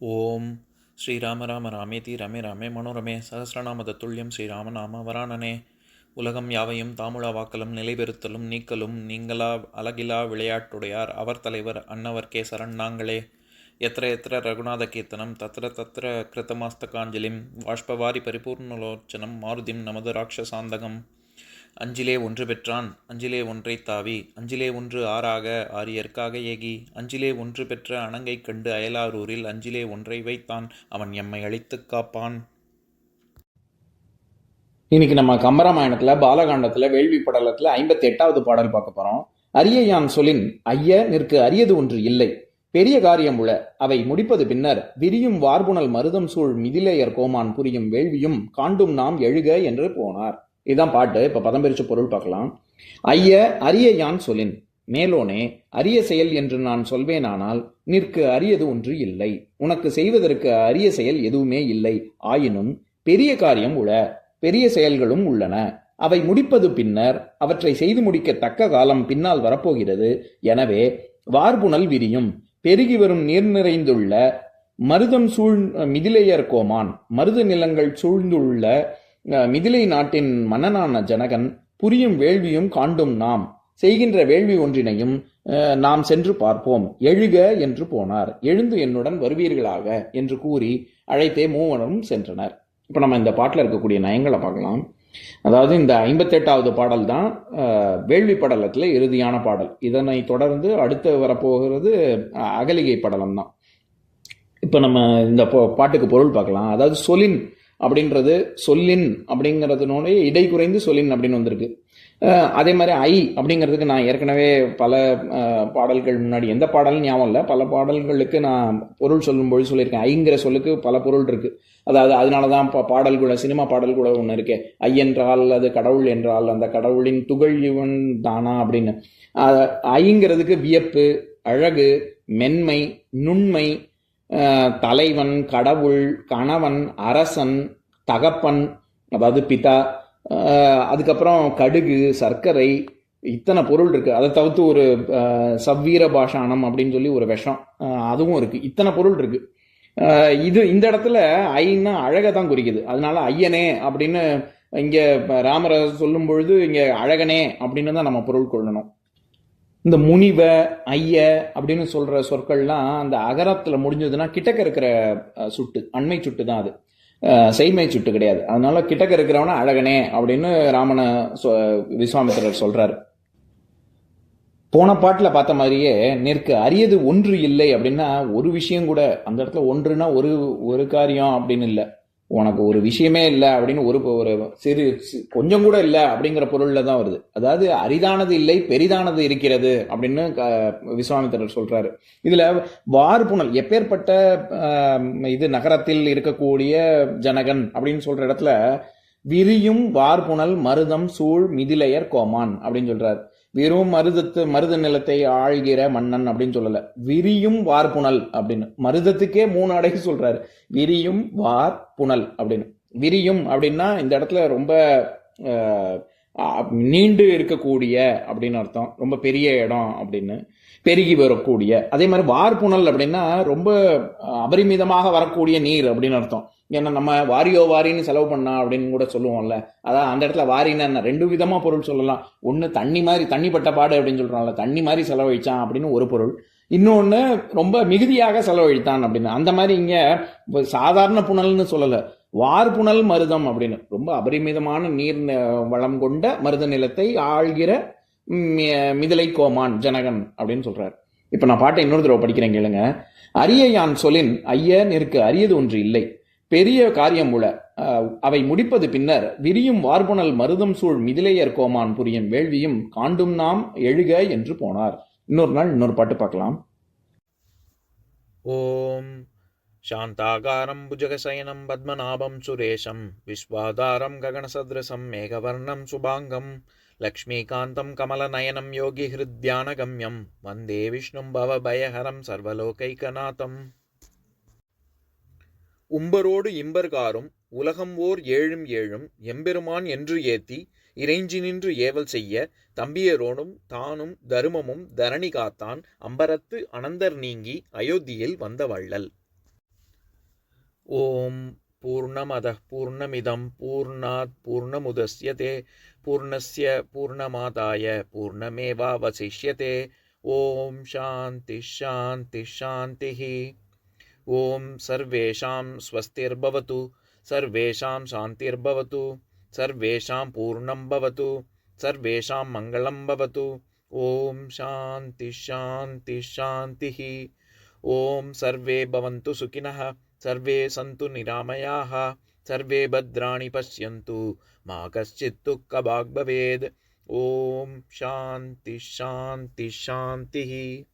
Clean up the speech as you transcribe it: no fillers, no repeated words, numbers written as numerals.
ஓம் ஸ்ரீராம ராம ராமேதி ரமே ராமே மனோரமே சகசிரநாம தத்துல்யம் ஸ்ரீராம நாம வராணனே. உலகம் யாவையும் தாமுழா வாக்கலும் நிலைபெறுத்தலும் நீக்கலும் நீங்களா அழகிலா விளையாட்டுடையார் அவர் தலைவர் அன்னவர் சரண் நாங்களே. எத்திர எத்திர ரகுநாத கீர்த்தனம் தத்திர தத்திர கிருத்தமாஸ்தகாஞ்சலிம் வாஷ்பவாரி பரிபூர்ணலோச்சனம் மாருதிம் நமது ராட்சசாந்தகம். அஞ்சிலே ஒன்று பெற்றான் அஞ்சிலே ஒன்றை தாவி அஞ்சிலே ஒன்று ஆறாக ஆரியர்க்காக ஏகி அஞ்சிலே ஒன்று பெற்ற அணங்கை கண்டு அயலாரூரில் அஞ்சிலே ஒன்றை வைத்தான் அவன் எம்மை அழித்துக் காப்பான். இன்னைக்கு நம்ம கம்பராமாயணத்துல பாலகாண்டத்துல வேள்வி படலத்துல 58வது பாடல் பார்க்க போறோம். அரிய யான் சொலின் ஐய நிற்கு அரியது ஒன்று இல்லை, பெரிய காரியம் உள அவை முடிப்பது பின்னர் விரியும் வார்புணல் மருதம் சூழ் மிதிலேயர் கோமான் புரியும் வேள்வியும் காண்டும் நாம் எழுக என்று போனார். இதுதான் பாட்டு. இப்ப பதம் பிரிச்ச பொருள் பார்க்கலாம். ஐய அரிய யான் சொலின், மேலோனே அரிய செயல் என்று நான் சொல்வேனானால் நிற்கு அரியது ஒன்று இல்லை, உனக்கு செய்வதற்கு அரிய செயல் எதுவுமே இல்லை. ஆயினும் பெரிய காரியம் உள, பெரிய செயல்களும் உள்ளன. அவை முடிப்பது பின்னர் அவற்றை செய்து முடிக்க தக்க காலம் பின்னால் வரப்போகிறது. எனவே வார்புணல் விரியும் பெருகி வரும் நீர் நிறைந்துள்ள மருதம் சூழ் மிதிலேயர் கோமான், மருது நிலங்கள் சூழ்ந்துள்ள மிதிலை நாட்டின் மன்னனான ஜனகன் புரியும் வேள்வியும் காண்டும் நாம் செய்கின்ற வேள்வி ஒன்றினையும் நாம் சென்று பார்ப்போம். எழுக என்று போனார். எழுந்து என்னுடன் வருவீர்களாக என்று கூறி அழைத்தே மூவரும் சென்றனர். இப்ப நம்ம இந்த பாட்டில் இருக்கக்கூடிய நயங்களை பார்க்கலாம். அதாவது இந்த 58வது பாடல் தான் வேள்வி படலத்துல இறுதியான பாடல். இதனை தொடர்ந்து அடுத்து வரப்போகிறது அகலிகை படலம் தான். இப்ப நம்ம இந்த பாட்டுக்கு பொருள் பார்க்கலாம். அதாவது சொலின் அப்படின்றது சொல்லின் அப்படிங்கிறதுனோட இடை குறைந்து சொல்லின் அப்படின்னு வந்திருக்கு. அதே மாதிரி ஐ அப்படிங்கிறதுக்கு நான் ஏற்கனவே பல பாடல்கள் முன்னாடி, எந்த பாடலும் ஞாபகம் இல்லை, பல பாடல்களுக்கு நான் பொருள் சொல்லும்போது சொல்லியிருக்கேன். ஐங்கிற சொல்லுக்கு பல பொருள் இருக்கு. அதாவது அதனாலதான் பாடல் கூட, சினிமா பாடல் கூட ஒன்று இருக்கு, ஐ என்றால் அது கடவுள் என்றால் அந்த கடவுளின் துகள் இவன் தானா அப்படின்னு. ஐங்கிறதுக்கு வியப்பு, அழகு, மென்மை, நுண்மை, தலைவன், கடவுள், கணவன், அரசன், தகப்பன் அதாவது பிதா, அதுக்கப்புறம் கடுகு, சர்க்கரை, இத்தனை பொருள் இருக்கு. அதை தவிர்த்து ஒரு சவ்வீர பாஷானம் அப்படின்னு சொல்லி ஒரு விஷம், அதுவும் இருக்கு. இத்தனை பொருள் இருக்கு. இது இந்த இடத்துல ஐன்னா அழகை தான் குறிக்குது. அதனால ஐயனே அப்படின்னு இங்க ராமரை சொல்லும் பொழுது இங்க அழகனே அப்படின்னு தான் நம்ம பொருள் கொள்ளணும். இந்த முனிவ, ஐய அப்படின்னு சொல்ற சொற்கள்லாம் அந்த அகரத்துல முடிஞ்சதுன்னா கிட்டக்க இருக்கிற சுட்டு, அண்மை சுட்டு தான் அது, செய்மை சுட்டு கிடையாது. அதனால கிட்டக்க இருக்கிறவன அழகனே அப்படின்னு ராமனை விஸ்வாமித்திரர் சொல்றாரு. போன பாட்டுல பார்த்த மாதிரியே நிற்கு அரியது ஒன்று இல்லை அப்படின்னா ஒரு விஷயம் கூட, அந்த இடத்துல ஒன்றுனா ஒரு காரியம் அப்படின்னு இல்லை, உனக்கு ஒரு விஷயமே இல்லை அப்படின்னு ஒரு சிறு கொஞ்சம் கூட இல்லை அப்படிங்கிற பொருள்ல தான் வருது. அதாவது அரிதானது இல்லை பெரிதானது இருக்கிறது அப்படின்னு விஸ்வாமித்திரர் சொல்றாரு. இதுல வார்புணல் எப்பேற்பட்ட இது நகரத்தில் இருக்கக்கூடிய ஜனகன் அப்படின்னு சொல்ற இடத்துல விரியும் வார்புணல் மருதம் சூழ் மிதிலையர் கோமான் அப்படின்னு சொல்றாரு. வெறும் மருத நிலத்தை ஆழ்கிற மன்னன் அப்படின்னு சொல்லல, விரியும் வார்புணல் அப்படின்னு மருதத்துக்கே 3 அடை சொல்றாரு. விரியும் வார்புணல் அப்படின்னு. விரியும் அப்படின்னா இந்த இடத்துல ரொம்ப நீண்டு இருக்கக்கூடிய அப்படின்னு அர்த்தம், ரொம்ப பெரிய இடம் அப்படின்னு. பெருகி வரக்கூடிய. அதே மாதிரி வார்புணல் அப்படின்னா ரொம்ப அபரிமிதமாக வரக்கூடிய நீர் அப்படின்னு அர்த்தம். ஏன்னா நம்ம வாரியோ வாரின்னு செலவு பண்ணா அப்படின்னு கூட சொல்லுவோம்ல. அதான் அந்த இடத்துல வாரின்னு 2 விதமா பொருள் சொல்லலாம். ஒன்று தண்ணி மாதிரி, தண்ணி பட்ட பாடு அப்படின்னு சொல்றாங்கல்ல, தண்ணி மாதிரி செலவழிச்சான் அப்படின்னு ஒரு பொருள். இன்னொன்று ரொம்ப மிகுதியாக செலவழித்தான் அப்படின்னு. அந்த மாதிரி இங்க சாதாரண புனல்னு சொல்லல, வார்புணல் மருதம் அப்படின்னு ரொம்ப அபரிமிதமான நீர் வளம் கொண்ட மருத நிலத்தை ஆள்கிற மிதிலை கோமான் ஜனகன் அப்படின்னு சொல்றாரு. இப்ப நான் பாட்டை இன்னொரு தடவை படிக்கிறேன் கேளுங்க. அரிய யான் சொலின் ஐய நிற்கு அரியது ஒன்று இல்லை, பெரிய காரியம் உள அவை முடிப்பது பின்னர் விரியும் வார்புணல் மருதம் சூழ் மிதிலேயர் கோமான் புரியும் வேள்வியும் காண்டும் நாம் எழுக என்று போனார். இன்னொரு நாள் இன்னொரு பாட்டு பார்க்கலாம். ஓம் சாந்தாகாரம் புஜகசயனம் பத்மநாபம் சுரேஷம் விஸ்வாதாரம் ககனசத்ரசம் மேகவர்ணம் சுபாங்கம் லக்ஷ்மீகாந்தம் கமலநயனம் யோகி ஹிருத்யானகம்யம் வந்தே விஷ்ணும் பவபயஹரம் சர்வலோகைகநாதம். உம்பரோடு இம்பர்காரும் உலகம் ஓர் ஏழும் ஏழும் எம்பெருமான் என்று ஏத்தி இறைஞ்சி நின்று ஏவல் செய்ய தம்பியரோடும் தானும் தருமமும் தரணி காத்தான் அம்பரத்து அனந்தர் நீங்கி அயோத்தியில் வந்த வள்ளல். ॐ पूर्णमदः पूर्णमिदं पूर्णात् पूर्णमुदच्यते पूर्णस्य पूर्णमादाय पूर्णमेवावशिष्यते। ॐ शान्तिः शान्तिः शान्तिः। ॐ सर्वेषां स्वस्तिर्भवतु, सर्वेषां शान्तिर्भवतु, सर्वेषां पूर्णं भवतु, सर्वेषां मङ्गलं भवतु। ॐ शान्तिः शान्तिः शान्तिः। ॐ सर्वे भवन्तु सुखिनः, सर्वे सन्तु निरामयाः, सर्वे भद्राणि पश्यन्तु, मा कश्चित् दुःखभाग् भवेत्। ॐ शान्तिः शान्तिः शान्तिः।